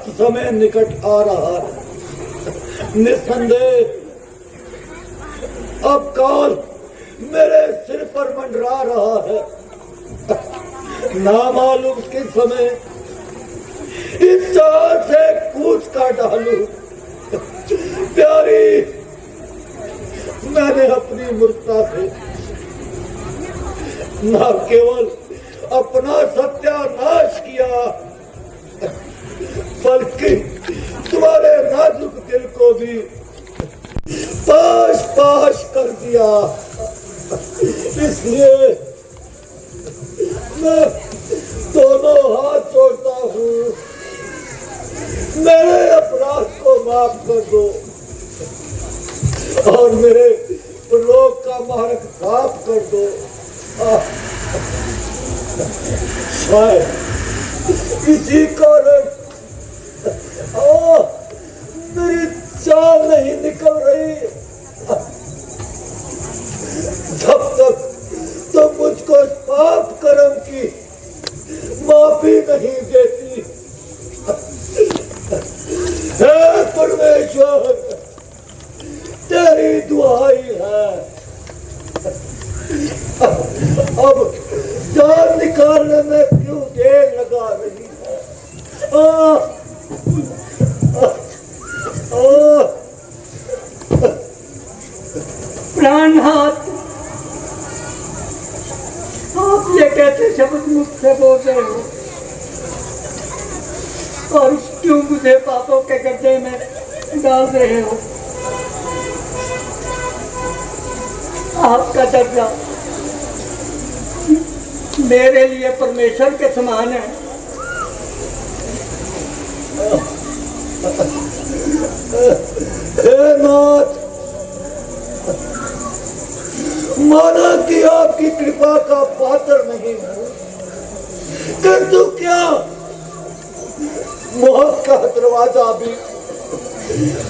अनंत समय निकट आ रहा है। निस्संदेह अब काल मेरे सिर पर मंडरा रहा है। नामालूम किस समय इस चाल से कूच का डालू। प्यारी, मैंने अपनी मूर्खता से न केवल अपना सत्यानाश किया, बल्कि तुम्हारे नाजुक दिल को भी पाश पाश कर दिया। इसलिए मैं दोनों हाथ जोड़ता हूँ, मेरे अपराध को माफ कर दो और मेरे लोग का मार्ग साफ कर दो। शायद किसी कारण मेरी चाल नहीं निकल रही। जब तक तो मुझको पाप कर्म की माफी नहीं देती। हे परमेश्वर, तेरी दुआई है। अब जान निकालने में क्यों देर लगा रही है? प्राणनाथ, आप ये कैसे शब्द मुझसे बोल रहे हो और क्यों मुझे पापों के गड्ढे में डाल रहे हो? आपका दर्जा मेरे लिए परमेश्वर के समान है। हे नाथ, माना कि आपकी कृपा का पात्र नहीं हूं, किंतु क्या मौत का दरवाजा भी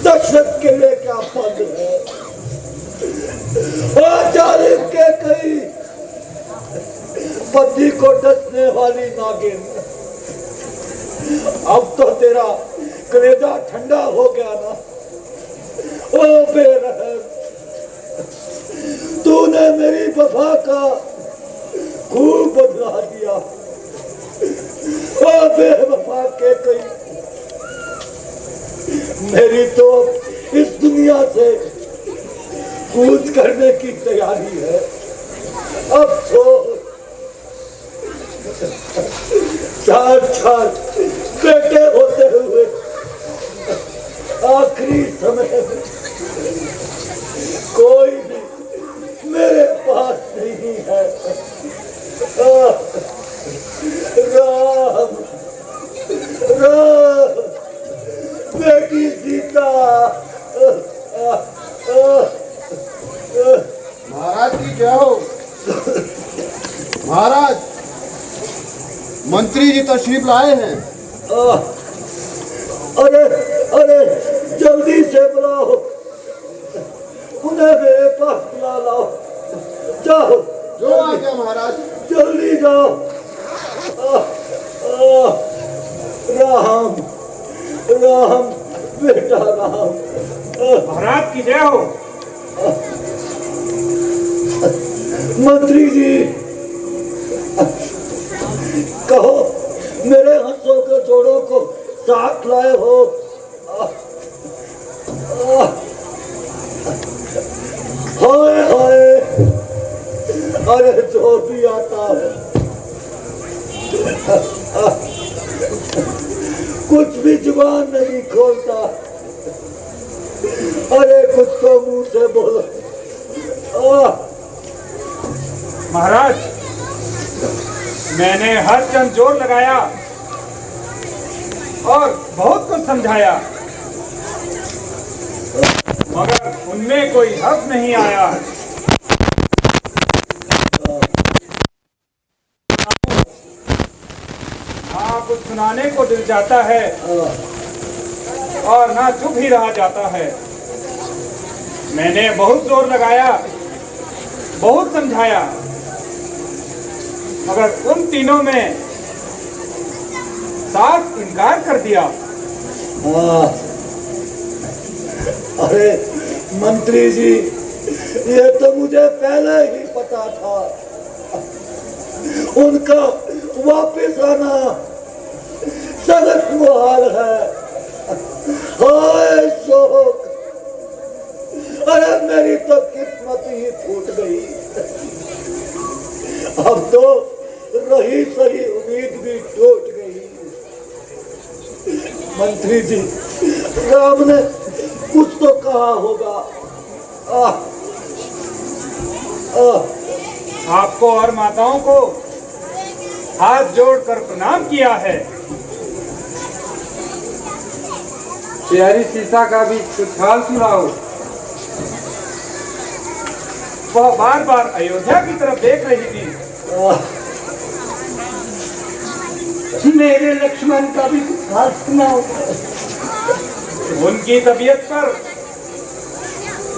दशरथ के लिए क्या बंद है? जालिम के कई पति को डसने वाली नागिन, अब तो तेरा कलेजा ठंडा हो गया ना? ओ बेरहम, तूने मेरी वफा का खूब बदला दिया। ओ बेवफा के कई, मेरी तो इस दुनिया से कूच करने की तैयारी है। अब तो चार बेटे होते हुए आखिरी समय में कोई भी मेरे पास नहीं है। राम राम, बेटी सीता। महाराज की क्या हो? महाराज, मंत्री जी तशरीफ लाए हैं। अरे अरे, जल्दी से बुलाओ, उन्हें मेरे पास बुला लाओ। जाओ, जो आ गया महाराज। जल्दी जाओ। राम राम, बेटा राम। महाराज की जय हो। मंत्री जी, कहो मेरे हंसों के जोड़ों को साथ लाए हो। हाय हाय, अरे जो भी आता है कुछ भी जुबान नहीं खोलता। अरे कुछ तो मुंह से बोलो। महाराज, मैंने हर जन जोर लगाया और बहुत कुछ समझाया, मगर उनमें कोई हक नहीं आया। हाँ, कुछ सुनाने को दिल जाता है और ना चुप ही रहा जाता है। मैंने बहुत जोर लगाया, बहुत समझाया, मगर उन तीनों में साफ इनकार कर दिया। हाँ, अरे मंत्री जी, ये तो मुझे पहले ही पता था। उनका वापस आना सख्त मुहाल है। हाय शोक, अरे मेरी तो किस्मत ही फूट गई। अब तो रही सही उम्मीद भी टूट गई। मंत्री जी, राम ने कुछ तो कहा होगा। आपको और माताओं को हाथ जोड़कर प्रणाम किया है। प्यारी सीता का भी कुछ हाल सुनाओ। वह बार बार अयोध्या की तरफ देख रही थी। मेरे लक्ष्मण का भी कुछ हाल सुनाओ। उनकी तबीयत पर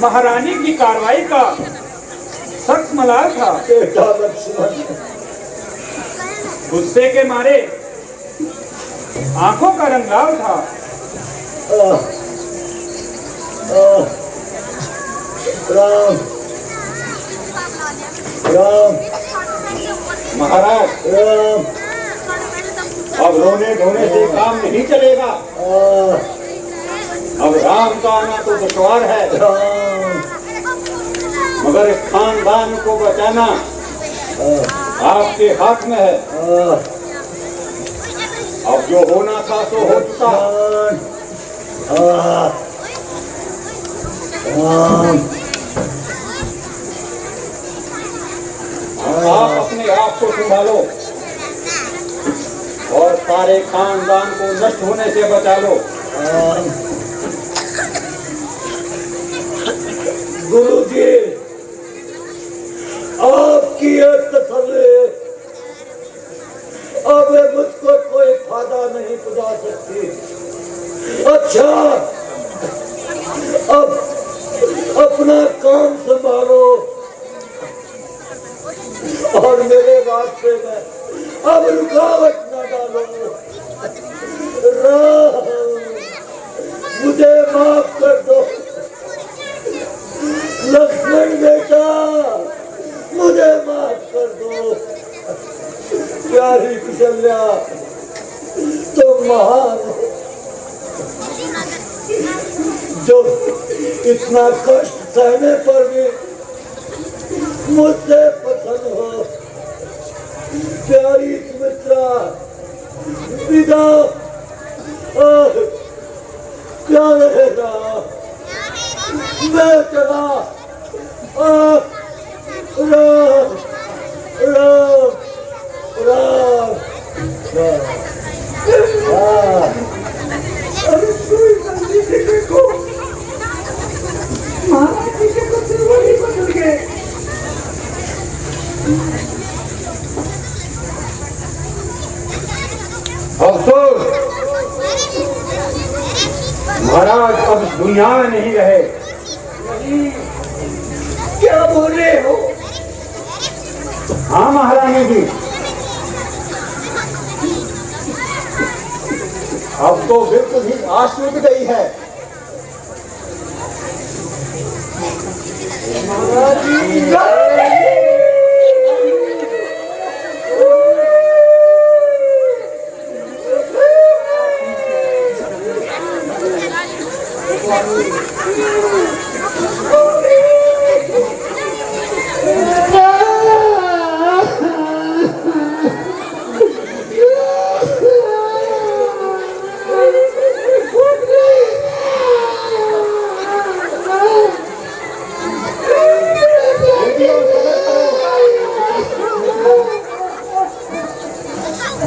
महारानी की कार्रवाई का सख्त मलाल था। बेटा लक्ष्मण, गुस्से के मारे आंखों का रंग लाल था। राम राम महाराज, राम, अब रोने धोने से काम नहीं चलेगा। अब राम का आना तो दुश्वार है, राम, मगर इस खानदान को बचाना आपके हाथ में है। अब जो होना था सो हो चुका। राम, आप अपने आप को संभालो और सारे खानदान को नष्ट होने से बचा लो। गुरुजी, आपकी ये तसल्ली अब मुझको कोई फायदा नहीं पहुंचा सकती। अच्छा, अब अपना काम संभालो और मेरे रास्ते में अब रुकावट न डालो। राम, मुझे माफ कर दो। लक्ष्मण बेटा, मुझे माफ कर दो। प्यारी कुशल्या, तुम महान हो जो इतना कष्ट सहने पर भी मुझसे पसंद हो। प्यारी सुमित्रा, विदा। क्या रहेगा, मैं चला। राम राम राम राम। अरे कोई जल्दी से देखो, महाराज जी के तो सिर वही बदल गए। अफसोस, महाराज अब इस दुनिया में नहीं रहे। क्या बोल रहे हो? हाँ महारानी जी, अब तो बिल्कुल ही आस टूट गई है। महाराज जी,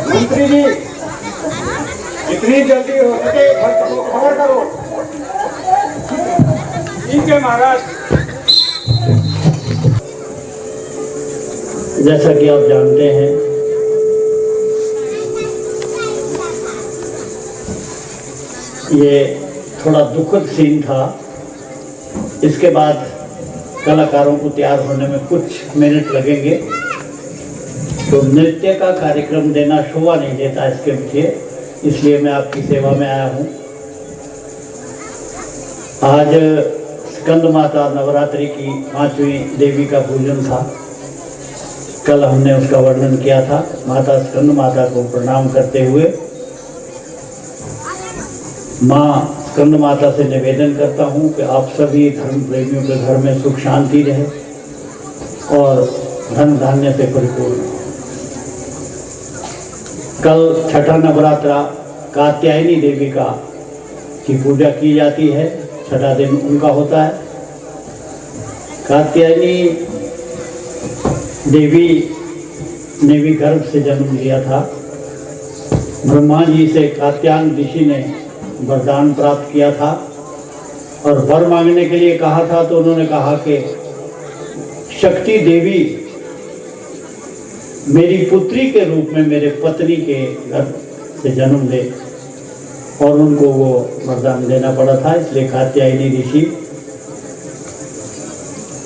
मंत्री जी, जितनी जल्दी हो सके भक्त को खबर करो। ठीक है महाराज। जैसा कि आप जानते हैं, ये थोड़ा दुखद सीन था। इसके बाद कलाकारों को तैयार होने में कुछ मिनट लगेंगे, तो नृत्य का कार्यक्रम देना शोभा नहीं देता इसके पीछे, इसलिए मैं आपकी सेवा में आया हूँ। आज स्कंद माता नवरात्रि की 5वीं देवी का पूजन था। कल हमने उसका वर्णन किया था। माता स्कंद माता को प्रणाम करते हुए माँ स्कंद माता से निवेदन करता हूँ कि आप सभी धर्म प्रेमियों के घर में सुख शांति रहे और धन धान्य से परिपूर्ण हो। कल छठा नवरात्रा कात्यायनी देवी की पूजा की जाती है। छठा दिन उनका होता है। कात्यायनी देवी ने भी गर्भ से जन्म लिया था। ब्रह्मा जी से कात्यायन ऋषि ने वरदान प्राप्त किया था और वर मांगने के लिए कहा था, तो उन्होंने कहा कि शक्ति देवी मेरी पुत्री के रूप में मेरे पत्नी के गर्भ से जन्म ले, और उनको वो वरदान देना पड़ा था। इसलिए कात्यायनी ऋषि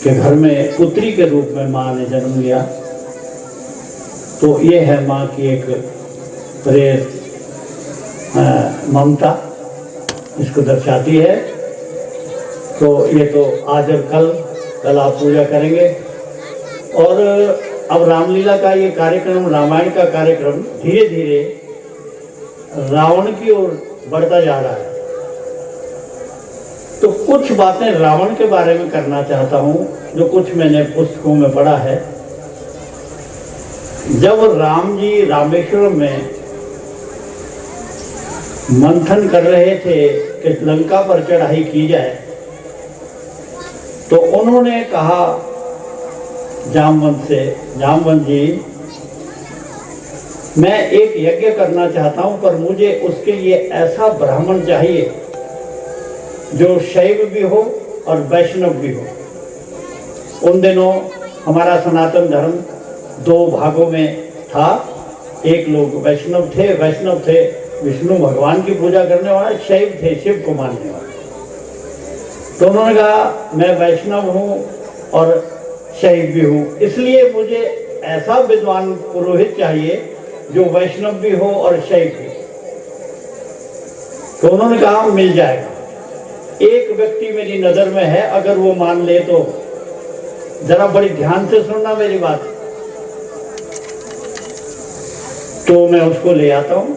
के घर में पुत्री के रूप में माँ ने जन्म लिया। तो ये है माँ की एक प्रेम ममता, इसको दर्शाती है। तो ये तो आज और कल आप पूजा करेंगे। और अब रामलीला का ये कार्यक्रम, रामायण का कार्यक्रम धीरे धीरे रावण की ओर बढ़ता जा रहा है। तो कुछ बातें रावण के बारे में करना चाहता हूँ, जो कुछ मैंने पुस्तकों में पढ़ा है। जब राम जी रामेश्वरम में मंथन कर रहे थे कि लंका पर चढ़ाई की जाए, तो उन्होंने कहा जामवंत से, जामवंत जी मैं एक यज्ञ करना चाहता हूं, पर मुझे उसके लिए ऐसा ब्राह्मण चाहिए जो शैव भी हो और वैष्णव भी हो। उन दिनों हमारा सनातन धर्म 2 भागों में था। एक लोग वैष्णव थे विष्णु भगवान की पूजा करने वाले, शैव थे शिव को मानने वाले। तो उन्होंने कहा मैं वैष्णव हूँ और शैव भी हूँ, इसलिए मुझे ऐसा विद्वान पुरोहित चाहिए जो वैष्णव भी हो और शैव भी। तो उन्होंने कहा मिल जाएगा। एक व्यक्ति मेरी नजर में है, अगर वो मान ले तो जरा बड़ी ध्यान से सुनना मेरी बात। तो मैं उसको ले आता हूं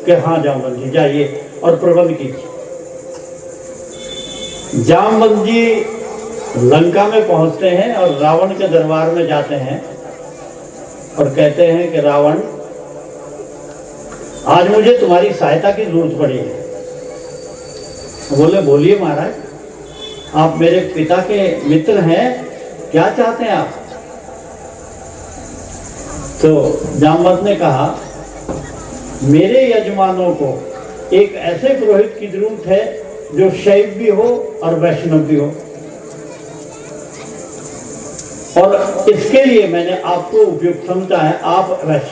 कि हाँ जामवंत जी जाइए और प्रबंध कीजिए। जामवंत जी लंका में पहुंचते हैं और रावण के दरबार में जाते हैं और कहते हैं कि रावण, आज मुझे तुम्हारी सहायता की जरूरत पड़ी है। बोले बोलिए महाराज, आप मेरे पिता के मित्र हैं, क्या चाहते हैं आप? तो जामवंत ने कहा मेरे यजमानों को एक ऐसे पुरोहित की जरूरत है जो शैव भी हो और वैष्णव भी हो, और इसके लिए मैंने आपको उपयुक्त समझा है। आप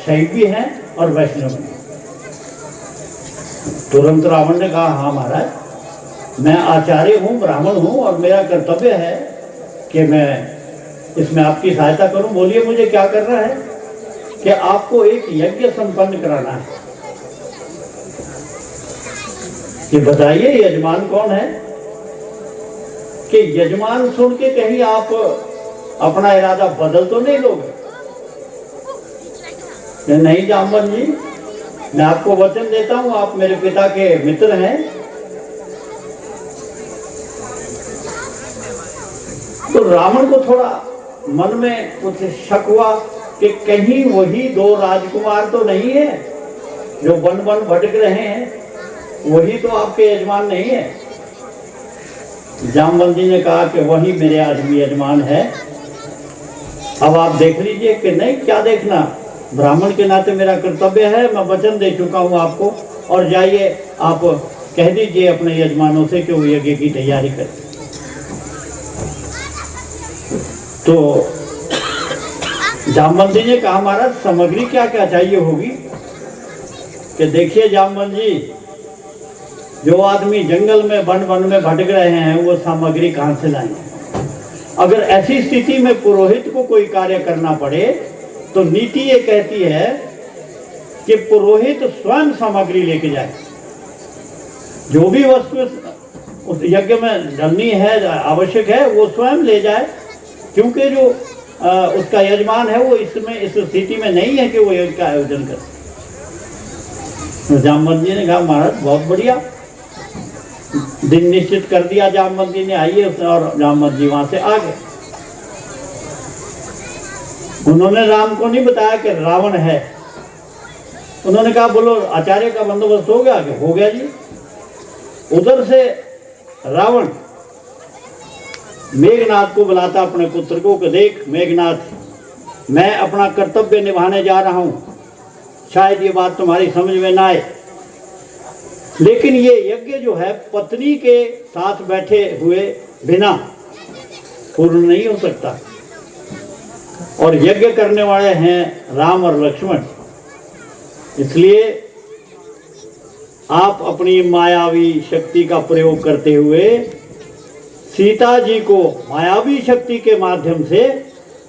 शैव भी हैं और वैष्णव भी। तुरंत रावण ने कहा हाँ महाराज, मैं आचार्य हूँ, ब्राह्मण हूँ, और मेरा कर्तव्य है कि मैं इसमें आपकी सहायता करूँ। बोलिए मुझे क्या करना है? कि आपको एक यज्ञ संपन्न कराना है। ये बताइए यजमान कौन है? कि यजमान सुन के कहीं आप अपना इरादा बदल तो नहीं लोगे? नहीं जामवंत जी, मैं आपको वचन देता हूं, आप मेरे पिता के मित्र हैं। तो रावण को थोड़ा मन में कुछ शक हुआ कि कहीं वही 2 राजकुमार तो नहीं है जो वन वन भटक रहे हैं, वही तो आपके यजमान नहीं है। जामवंत जी ने कहा कि वही मेरे आदमी यजमान है। अब आप देख लीजिए कि नहीं, क्या देखना, ब्राह्मण के नाते मेरा कर्तव्य है, मैं वचन दे चुका हूं आपको। और जाइए आप कह दीजिए अपने यजमानों से कि वो यज्ञ की तैयारी करें। तो जामवंत जी ने कहा महाराज सामग्री क्या क्या चाहिए होगी? कि देखिए जामवंत जी, जो आदमी जंगल में वन में भटक रहे हैं वो सामग्री कहां से लाएंगे? अगर ऐसी स्थिति में पुरोहित को कोई कार्य करना पड़े तो नीति ये कहती है कि पुरोहित स्वयं सामग्री लेके जाए। जो भी वस्तु उस यज्ञ में डलनी है, आवश्यक है, वो स्वयं ले जाए, क्योंकि जो उसका यजमान है वो इसमें इस स्थिति में नहीं है कि वो यज्ञ का आयोजन करे। जामवंत जी ने कहा महाराज बहुत बढ़िया, दिन निश्चित कर दिया जामवंत जी ने, आइए, और जामवंत जी वहां से आ गए। उन्होंने राम को नहीं बताया कि रावण है। उन्होंने कहा बोलो आचार्य का बंदोबस्त हो गया? कि हो गया जी। उधर से रावण मेघनाथ को बुलाता अपने पुत्र को कि देख मेघनाथ, मैं अपना कर्तव्य निभाने जा रहा हूं, शायद ये बात तुम्हारी समझ में ना आए, लेकिन ये यज्ञ जो है पत्नी के साथ बैठे हुए बिना पूर्ण नहीं हो सकता, और यज्ञ करने वाले हैं राम और लक्ष्मण, इसलिए आप अपनी मायावी शक्ति का प्रयोग करते हुए सीता जी को मायावी शक्ति के माध्यम से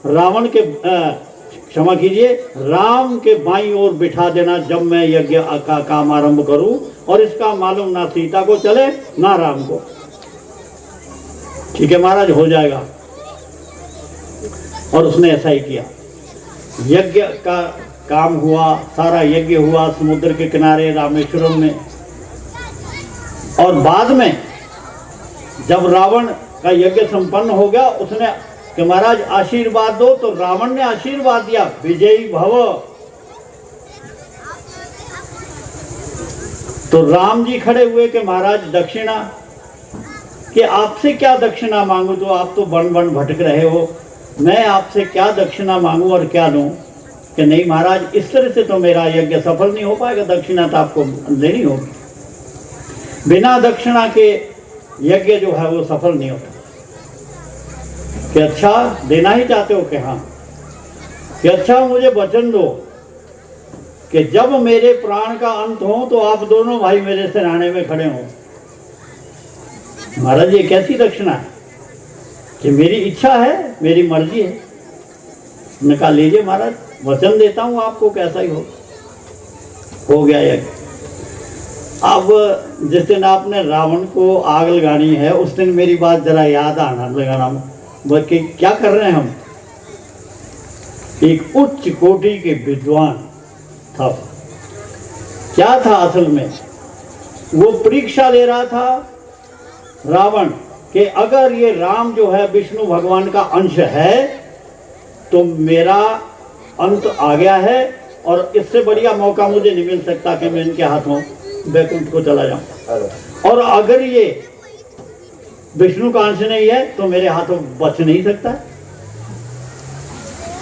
रावण के क्षमा कीजिए, राम के बाईं ओर बिठा देना जब मैं यज्ञ का काम आरंभ करूं, और इसका मालूम ना सीता को चले ना राम को। ठीक है महाराज, हो जाएगा। और उसने ऐसा ही किया। यज्ञ का काम हुआ, सारा यज्ञ हुआ समुद्र के किनारे रामेश्वरम में। और बाद में जब रावण का यज्ञ संपन्न हो गया, उसने कि महाराज आशीर्वाद दो, तो रावण ने आशीर्वाद दिया, विजयी भव। तो राम जी खड़े हुए कि महाराज दक्षिणा, कि आपसे क्या दक्षिणा मांगू, तो आप तो बन बन भटक रहे हो, मैं आपसे क्या दक्षिणा मांगू और क्या दूं? कि नहीं महाराज, इस तरह से तो मेरा यज्ञ सफल नहीं हो पाएगा, दक्षिणा तो आपको देनी होगी, बिना दक्षिणा के यज्ञ जो है वो सफल नहीं होता। कि अच्छा देना ही चाहते हो? कि हाँ। कि अच्छा मुझे वचन दो कि जब मेरे प्राण का अंत हो तो आप दोनों भाई मेरे सिरहाने में खड़े हो। महाराज ये कैसी दक्षिणा है? कि मेरी इच्छा है, मेरी मर्जी है। मैं कहा लीजिए महाराज, वचन देता हूं आपको, कैसा ही हो गया यज्ञ। अब जिस दिन आपने रावण को आग लगानी है, उस दिन मेरी बात जरा याद आना लगाना, बल्कि क्या कर रहे हैं हम? एक उच्च कोटि के विद्वान था। क्या था असल में? वो परीक्षा ले रहा था रावण कि अगर ये राम जो है विष्णु भगवान का अंश है तो मेरा अंत आ गया है, और इससे बढ़िया मौका मुझे नहीं मिल सकता कि मैं इनके हाथों वैकुंठ को चला जाऊं। और अगर ये विष्णु का अंश नहीं है तो मेरे हाथों बच नहीं सकता।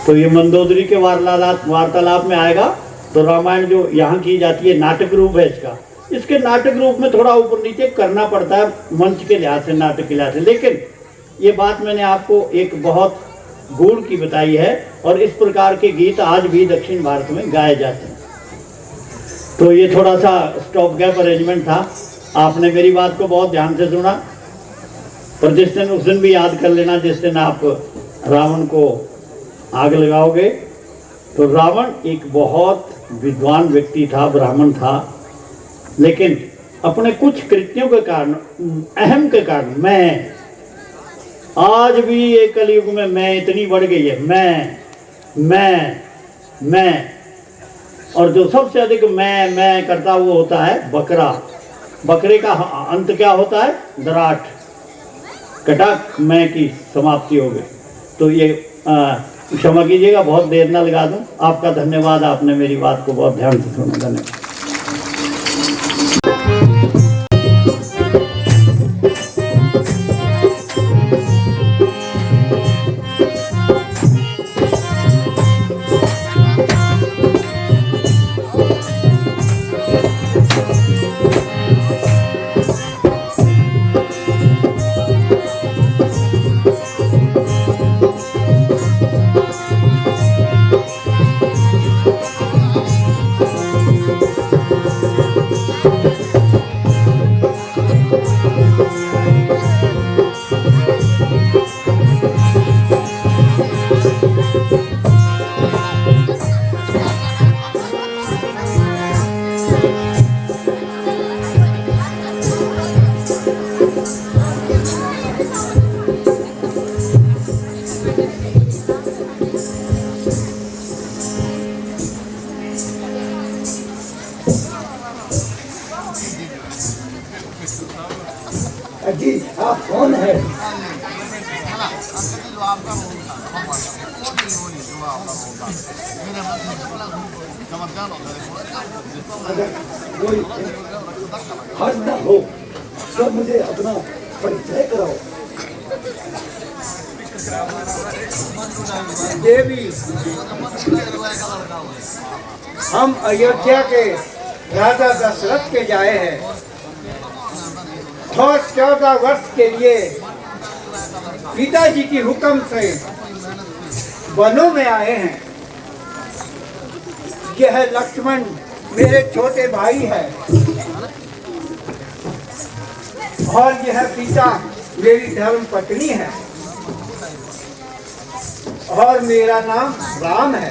तो ये मंदोदरी के वार्तालाप में आएगा। तो रामायण जो यहाँ की जाती है नाटक रूप है इसका, इसके नाटक रूप में थोड़ा ऊपर नीचे करना पड़ता है मंच के लिहाज से, नाटक के लिहाज से, लेकिन ये बात मैंने आपको एक बहुत गूढ़ की बताई है, और इस प्रकार के गीत आज भी दक्षिण भारत में गाए जाते हैं। तो ये थोड़ा सा स्टॉप गैप अरेंजमेंट था। आपने मेरी बात को बहुत ध्यान से सुना, पर जिस दिन उस दिन भी याद कर लेना जिस दिन आप रावण को आग लगाओगे। तो रावण एक बहुत विद्वान व्यक्ति था, ब्राह्मण था, लेकिन अपने कुछ कृत्यों के कारण, अहम के कारण, मैं आज भी ये कलयुग में मैं इतनी बढ़ गई है, मैं, और जो सबसे अधिक मैं करता वो होता है बकरा। बकरे का अंत क्या होता है? दराट, कटाक, मैं की समाप्ति हो गई। तो ये क्षमा कीजिएगा, बहुत देर ना लगा दूं। आपका धन्यवाद, आपने मेरी बात को बहुत ध्यान से सुना। धन्यवाद। जी आप कौन है? अगर कोई हर्ज न हो तो मुझे अपना परिचय कराओ। देवी, हम अयोध्या के राजा दशरथ के जाए हैं और 14 वर्ष के लिए पिताजी की हुक्म से वनों में आए हैं। यह लक्ष्मण मेरे छोटे भाई है और यह सीता मेरी धर्म पत्नी है और मेरा नाम राम है।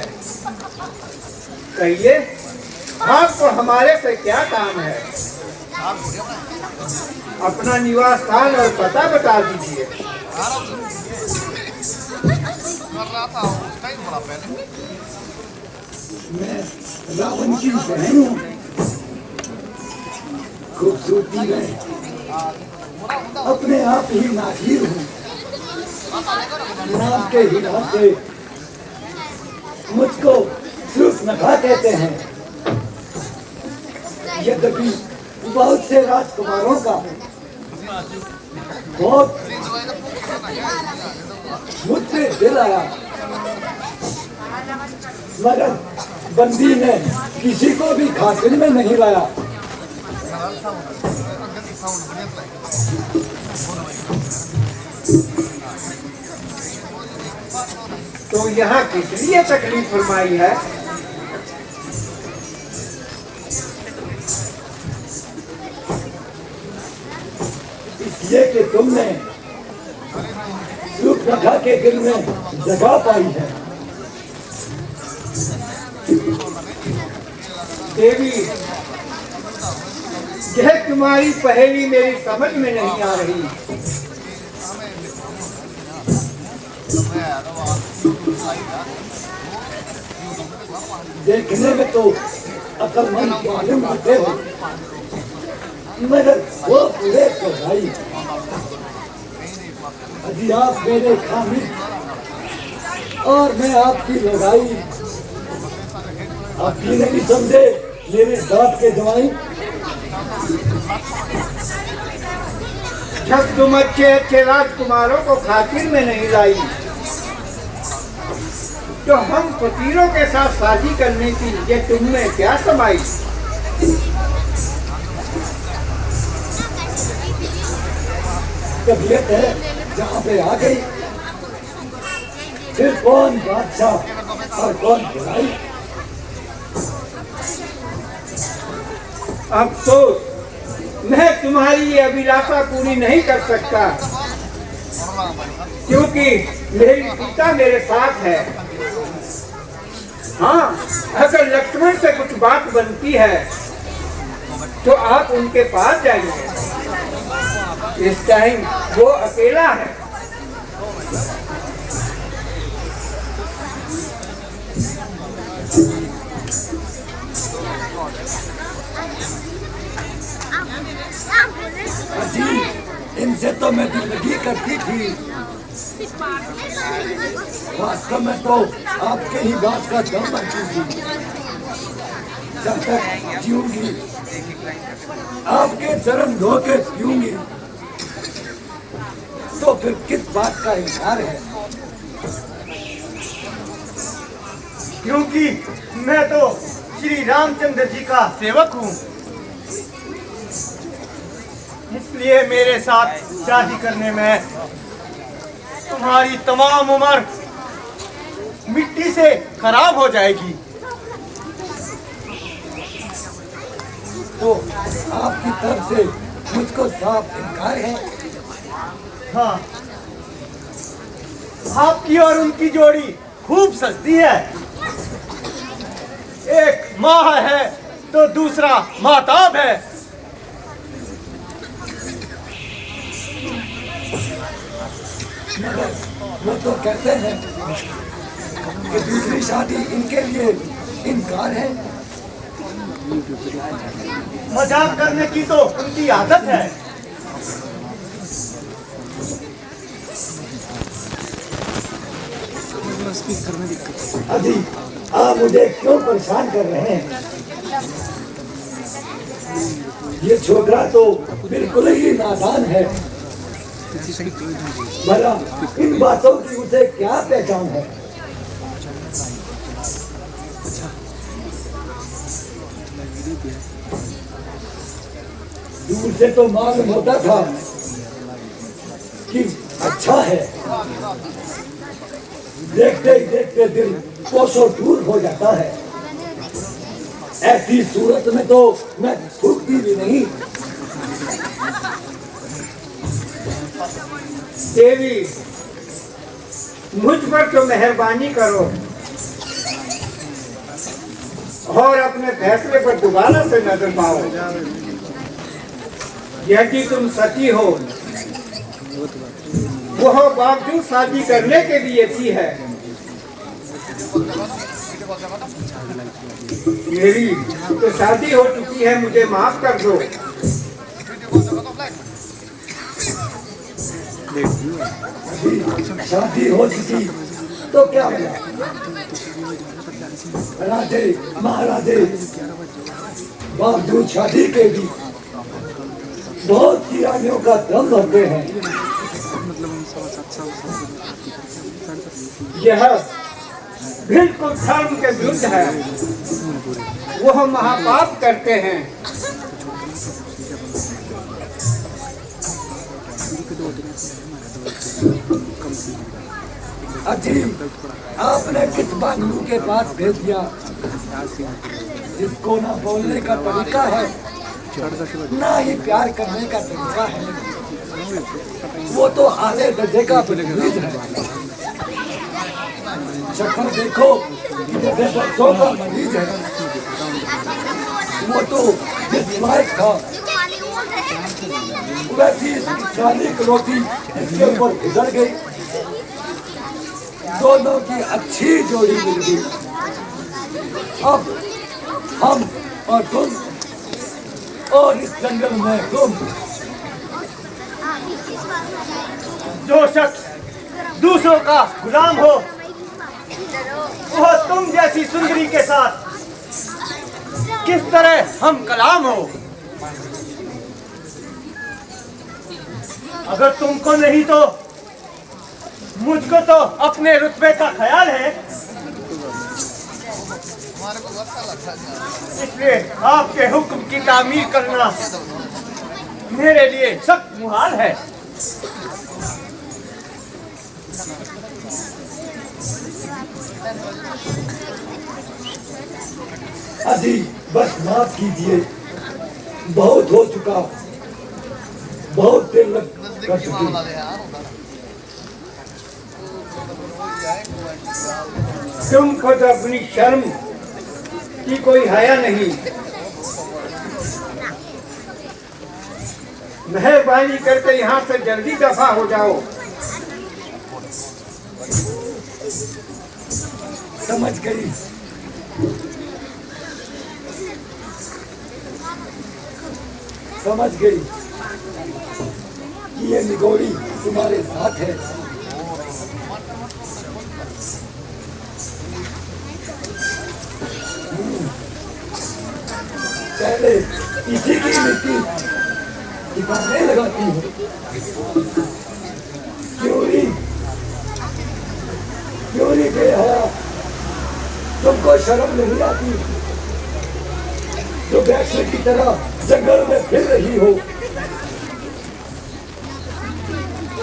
कहिए आपको हमारे से क्या काम है? अपना निवास स्थान और पता बता दीजिए। मैं रावण की बहन हूँ। खूबसूरती में अपने आप ही नाज़ीर हूँ। नाम के हिसाब से मुझको सूर्पनखा कहते हैं। यद्यपि बहुत से राजकुमारों का बहुत मुझ पे दिल आया, मगर बंदी ने किसी को भी खातिर में नहीं लाया। तो यहाँ किस लिए तकलीफ फरमाई है? इसलिए कि तुमने सूर्पनखा के दिल में जगह पाई है। देवी, यह तुम्हारी पहेली मेरी समझ में नहीं आ रही। देखने में तो अक्लमंद मालूम होते हो, मगर वो पूरे तो भाई। अजी आप मेरे खामी और मैं आपकी लगाई। आप ये नहीं समझे मेरे बाप के जवाई। जब तुम अच्छे अच्छे राजकुमारों को खातिर में नहीं लाई तो हम फकीरों के साथ शादी करने की ये तुम में क्या समाई? तबीयत है जहाँ पे आ गई, फिर कौन बादशाह और कौन बुराई। अफसोस, मैं तुम्हारी ये अभिलाषा पूरी नहीं कर सकता क्योंकि मेरी सीता मेरे साथ है। हाँ, अगर लक्ष्मण से कुछ बात बनती है तो आप उनके पास जाइए। इस टाइम वो अकेला है। अजी इनसे तो मैं जिंदगी करती थी, वास्तव में तो आपके ही बात का दम बनती थी। जब तक जीऊंगी आपके चरण धो के पीऊंगी, तो फिर किस बात का इनकार है? क्योंकि मैं तो श्री रामचंद्र जी का सेवक हूँ, इसलिए मेरे साथ शादी करने में तुम्हारी तमाम उम्र मिट्टी से खराब हो जाएगी। तो आपकी तरफ से मुझको साफ इनकार है? हाँ, आपकी और उनकी जोड़ी खूब सस्ती है। एक माँ है तो दूसरा माताब है। मगर वो तो कहते हैं कि दूसरी शादी इनके लिए इनकार है। मजाक करने की तो उनकी आदत है। अजी आप मुझे क्यों परेशान कर रहे हैं? ये छोकरा तो बिल्कुल ही नादान है। भला इन बातों की उसे क्या पहचान है? दूर से तो मालूम होता था कि अच्छा है, देखते ही देखते दिल कोसों दूर हो जाता है। ऐसी सूरत में तो मैं थूकती भी नहीं। देवी, मुझ पर तो मेहरबानी करो और अपने फैसले पर दोबारा से नजर पाओ। यदि तुम सची हो, वह बावजूद शादी करने के लिए भी है। मेरी तो शादी हो चुकी है, मुझे माफ कर दो। शादी हो चुकी तो क्या मिला? राधे महाराधे बावजूद शादी के भी बहुत सी रानियों का दम भरते हैं। यह बिल्कुल धर्म के विरुद्ध है। वह महापाप करते हैं। अजीब, आपने किस बांगलू के पास भेज दिया जिसको ना बोलने का तरीका है ना ही प्यार करने का तरीका है। वो तो आधे दर्जे का बदतमीज है। शक्ल देखो जैसे बच्चों का मरीज है। वो तो जिस लायक था वैसी जाली रोटी इसके ऊपर गुजर गई। दोनों की अच्छी जोड़ी मिल गई। अब हम और तुम और इस जंगल में तुम। जो शख्स दूसरों का गुलाम हो वह तुम जैसी सुंदरी के साथ किस तरह हम कलाम हो। अगर तुमको नहीं तो मुझको तो अपने रुतबे का ख्याल है, इसलिए आपके हुक्म की तामीर करना मेरे लिए सख्त मुहाल है। अजी बस माफ कीजिए, बहुत हो चुका, बहुत देर लग कर चुकी। तुम खुद अपनी शर्म की कोई हया नहीं। मेहरबानी करके यहाँ से जल्दी दफा हो जाओ। समझ गई। समझ गई कि ये निगोरी तुम्हारे साथ है। पहले इसी की मिट्टी ठिकाने लगाती हो। क्यों नहीं बेहया, तुमको शर्म नहीं आती जो वैश्य की तरह जंगल में फिर रही हो।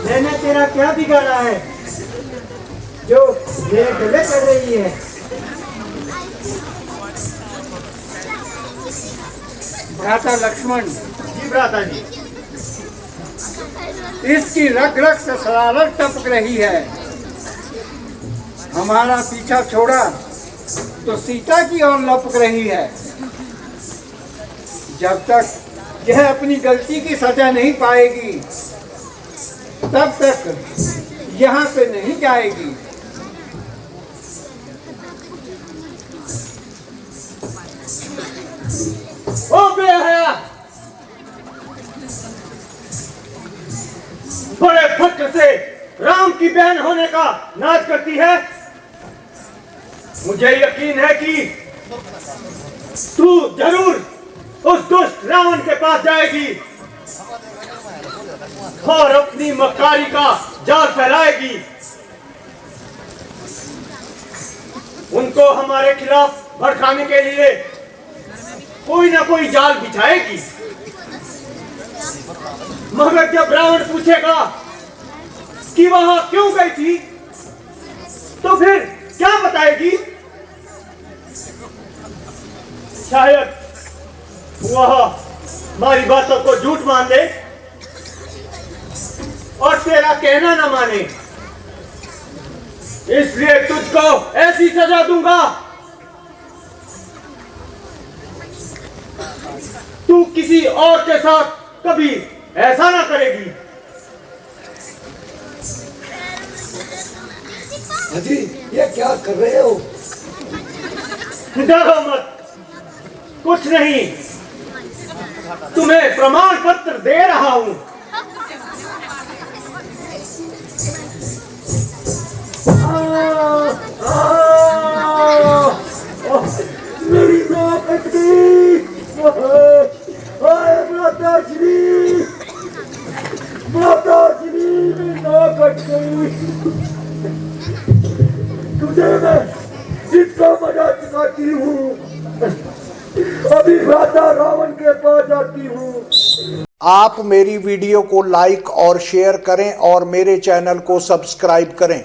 मैंने तेरा क्या बिगाड़ा है जो ये गले कर रही है? भ्राता लक्ष्मण। जी भ्राता जी। इसकी रग रग से शरारत टपक रही है। हमारा पीछा छोड़ा तो सीता की ओर लपक रही है। जब तक यह अपनी गलती की सजा नहीं पाएगी तब तक यहाँ से नहीं जाएगी। ओ बेहया, बड़े फक्र से राम की बहन होने का नाज करती है। मुझे यकीन है कि तू जरूर उस दुष्ट रावण के पास जाएगी और अपनी मक्कारी का जाल फैलाएगी, उनको हमारे खिलाफ भड़काने के लिए कोई ना कोई जाल बिछाएगी। मगर जब रावण पूछेगा कि वहां क्यों गई थी, तो फिर क्या बताएगी? शायद वह हमारी बातों को झूठ मान ले और तेरा कहना न माने, इसलिए तुझको ऐसी सजा दूंगा तू किसी और के साथ कभी ऐसा ना करेगी। हाजी, ये क्या कर रहे हो? डरो मत, कुछ नहीं, तुम्हें प्रमाण पत्र दे रहा हूं। मेरी नाक कट गई। माताश्री, माताश्री, मेरी नाक कट गई। तुझे मैं जितना मजा सिखाती हूँ, अभी राजा रावण के पास जाती हूँ। आप मेरी वीडियो को लाइक और शेयर करें और मेरे चैनल को सब्सक्राइब करें।